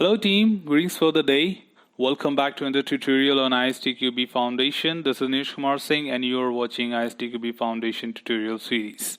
Hello team, greetings for the day. Welcome back to another tutorial on ISTQB Foundation. This is Neeraj Kumar Singh and you are watching ISTQB Foundation tutorial series.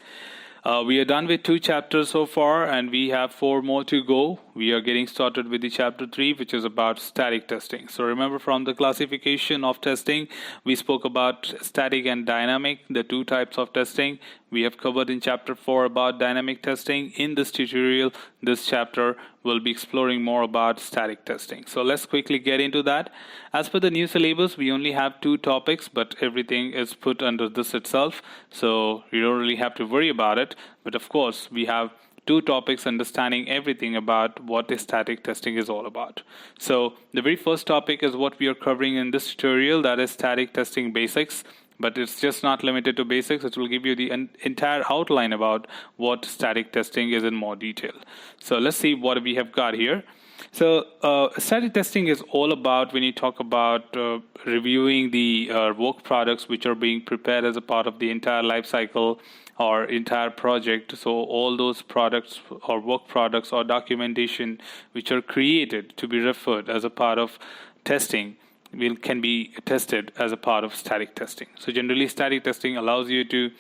We are done with 2 chapters so far and we have 4 more to go. We are getting started with the chapter 3, which is about static testing. So remember, from the classification of testing, we spoke about static and dynamic, the 2 types of testing. We have covered in chapter 4 about dynamic testing. In this tutorial, this chapter, we'll be exploring more about static testing. So let's quickly get into that. As per the new syllabus, we only have 2 topics, but everything is put under this itself. So you don't really have to worry about it. But of course, we have 2 topics understanding everything about what static testing is all about. So the very first topic is what we are covering in this tutorial, that is static testing basics. But it's just not limited to basics. It will give you the entire outline about what static testing is in more detail. So let's see what we have got here. So static testing is all about when you talk about reviewing the work products which are being prepared as a part of the entire life cycle or entire project. So all those products or work products or documentation which are created to be referred as a part of testing can be tested as a part of static testing. So generally, static testing allows you to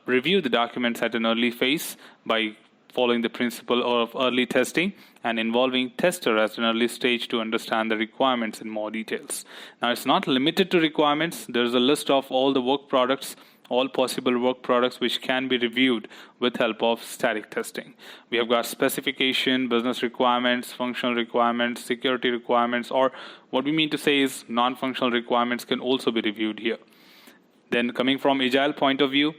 review the documents at an early phase by following the principle of early testing and involving tester at an early stage to understand the requirements in more details. Now, it's not limited to requirements. There's a list of all the work products, all possible work products which can be reviewed with help of static testing. We have got specification, business requirements, functional requirements, security requirements, or what we mean to say is non-functional requirements can also be reviewed here. Then coming from agile point of view,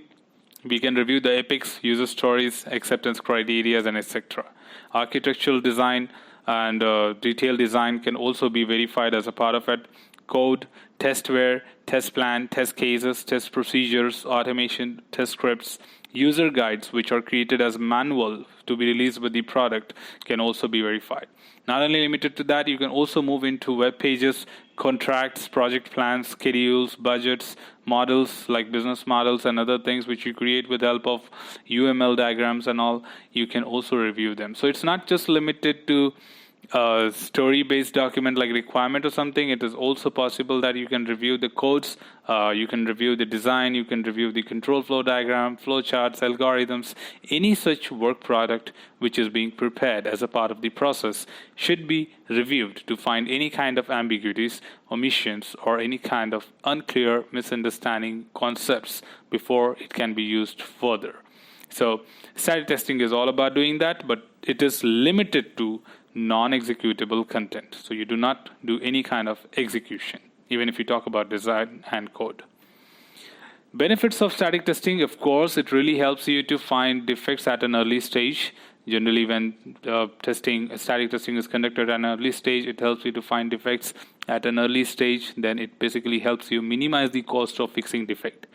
we can review the epics, user stories, acceptance criteria, and etc. Architectural design and detailed design can also be verified as a part of it. Code, testware, test plan, test cases, test procedures, automation, test scripts, user guides which are created as manual to be released with the product can also be verified. Not only limited to that, you can also move into web pages, contracts, project plans, schedules, budgets, models like business models and other things which you create with the help of UML diagrams and all. You can also review them. So it's not just limited to a story-based document like requirement or something. It is also possible that you can review the codes, you can review the design, you can review the control flow diagram, flow charts, algorithms. Any such work product which is being prepared as a part of the process should be reviewed to find any kind of ambiguities, omissions, or any kind of unclear misunderstanding concepts before it can be used further. So static testing is all about doing that, but it is limited to non-executable content. So you do not do any kind of execution, even if you talk about design and code. Benefits of static testing, of course, it really helps you to find defects at an early stage. Generally, when static testing is conducted at an early stage, it helps you to find defects at an early stage. Then it basically helps you minimize the cost of fixing defect.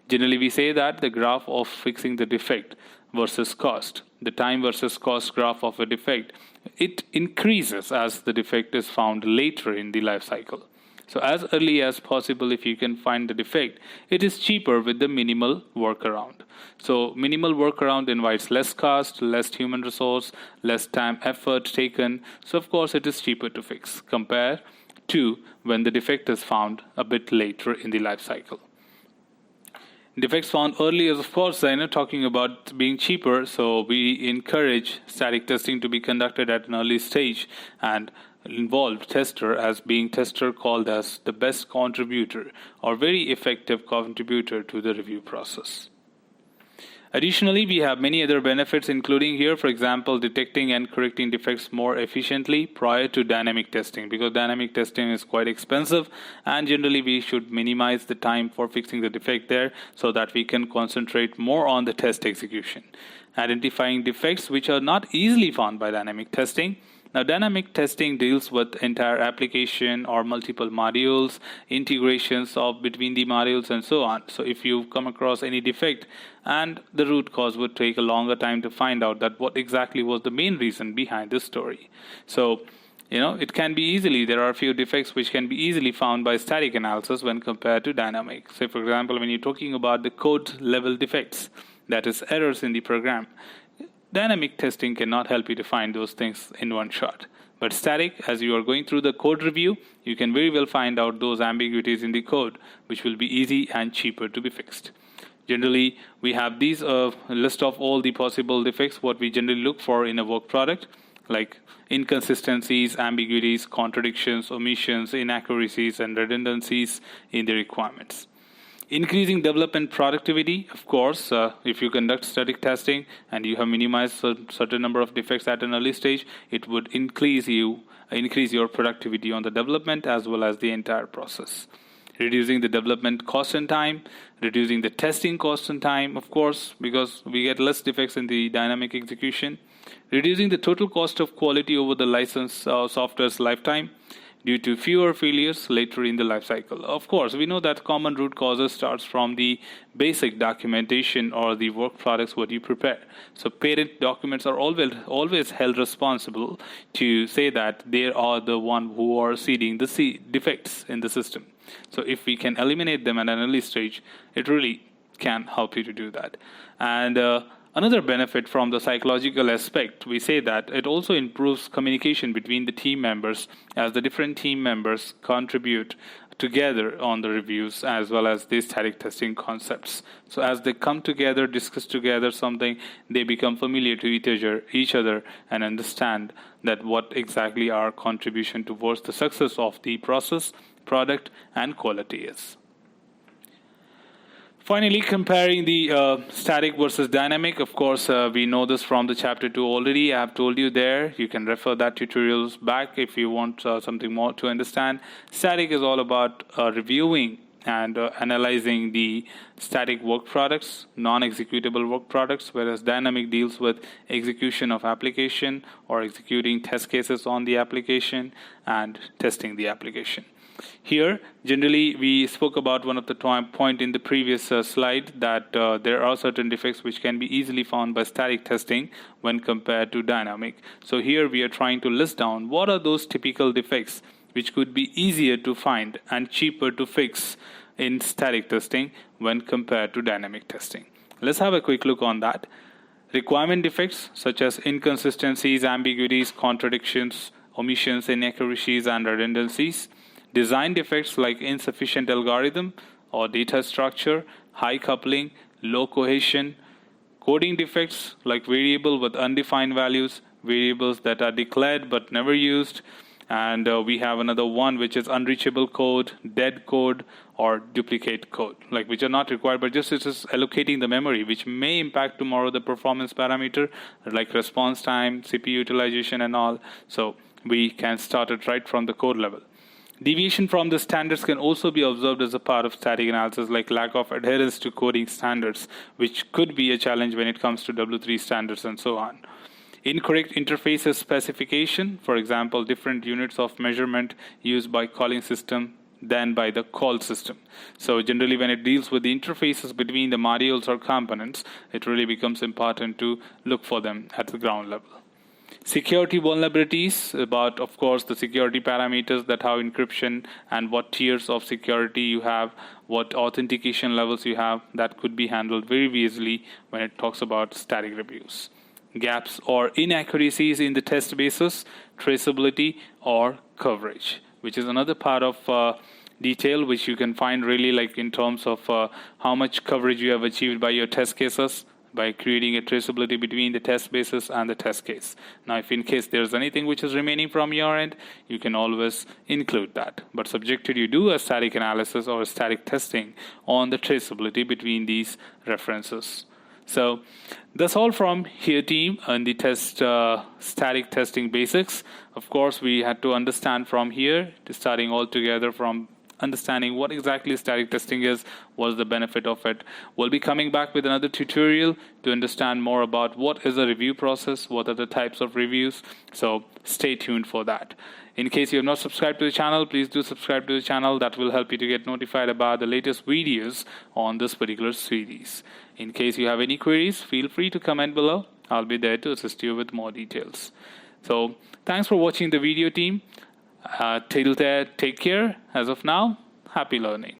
Generally, we say that the graph of fixing the defect versus cost, the time versus cost graph of a defect, it increases as the defect is found later in the life cycle. So as early as possible, if you can find the defect, it is cheaper with the minimal workaround. So minimal workaround invites less cost, less human resource, less time, effort taken. So of course, it is cheaper to fix compared to when the defect is found a bit later in the life cycle. Defects found early is, of course, talking about being cheaper. So we encourage static testing to be conducted at an early stage and involved tester as being tester called as the best contributor or very effective contributor to the review process. Additionally, we have many other benefits, including here, for example, detecting and correcting defects more efficiently prior to dynamic testing, because dynamic testing is quite expensive, and generally we should minimize the time for fixing the defect there so that we can concentrate more on the test execution. Identifying defects which are not easily found by dynamic testing. Now, dynamic testing deals with entire application or multiple modules, integrations between the modules and so on. So if you come across any defect and the root cause would take a longer time to find out that what exactly was the main reason behind this story. So, it can be there are a few defects which can be easily found by static analysis when compared to dynamic. So for example, when you're talking about the code level defects, that is errors in the program, dynamic testing cannot help you to find those things in one shot. But static, as you are going through the code review, you can very well find out those ambiguities in the code, which will be easy and cheaper to be fixed. Generally, we have these list of all the possible defects, what we generally look for in a work product, like inconsistencies, ambiguities, contradictions, omissions, inaccuracies, and redundancies in the requirements. Increasing development productivity, of course, if you conduct static testing and you have minimized a certain number of defects at an early stage, it would increase your productivity on the development as well as the entire process. Reducing the development cost and time, reducing the testing cost and time, of course, because we get less defects in the dynamic execution. Reducing the total cost of quality over the license software's lifetime, due to fewer failures later in the life cycle. Of course, we know that common root causes starts from the basic documentation or the work products what you prepare. So parent documents are always held responsible to say that they are the one who are seeding the defects in the system. So if we can eliminate them at an early stage, it really can help you to do that. And another benefit from the psychological aspect, we say that it also improves communication between the team members as the different team members contribute together on the reviews as well as the static testing concepts. So as they come together, discuss together something, they become familiar to each other and understand that what exactly our contribution towards the success of the process, product, and quality is. Finally, comparing the static versus dynamic. Of course, we know this from the chapter 2 already. I have told you there. You can refer that tutorials back if you want something more to understand. Static is all about reviewing and analyzing the static work products, non-executable work products, whereas dynamic deals with execution of application or executing test cases on the application and testing the application. Here, generally, we spoke about one of the point in the previous slide that there are certain defects which can be easily found by static testing when compared to dynamic. So here we are trying to list down what are those typical defects which could be easier to find and cheaper to fix in static testing when compared to dynamic testing. Let's have a quick look on that. Requirement defects such as inconsistencies, ambiguities, contradictions, omissions, inaccuracies, and redundancies. Design defects like insufficient algorithm or data structure, high coupling, low cohesion. Coding defects like variable with undefined values, variables that are declared but never used. And we have another one which is unreachable code, dead code, or duplicate code, like which are not required, but just it is allocating the memory, which may impact tomorrow the performance parameter, like response time, CPU utilization, and all. So we can start it right from the code level. Deviation from the standards can also be observed as a part of static analysis, like lack of adherence to coding standards, which could be a challenge when it comes to W3 standards and so on. Incorrect interfaces specification, for example, different units of measurement used by calling system than by the call system. So generally when it deals with the interfaces between the modules or components, it really becomes important to look for them at the ground level. Security vulnerabilities, about, of course, the security parameters, that how encryption and what tiers of security you have, what authentication levels you have, that could be handled very easily when it talks about static reviews. Gaps or inaccuracies in the test basis, traceability, or coverage, which is another part of detail which you can find really like in terms of how much coverage you have achieved by your test cases, by creating a traceability between the test basis and the test case. Now, if in case there's anything which is remaining from your end, you can always include that. But subjected you do a static analysis or a static testing on the traceability between these references. So that's all from here, team, on the static testing basics. Of course, we had to understand from here, starting all together from understanding what exactly static testing is, what's the benefit of it. We'll be coming back with another tutorial to understand more about what is a review process, what are the types of reviews. So stay tuned for that. In case you have not subscribed to the channel, please do subscribe to the channel. That will help you to get notified about the latest videos on this particular series. In case you have any queries, feel free to comment below. I'll be there to assist you with more details. So thanks for watching the video, team. Till there, take care. As of now, happy learning.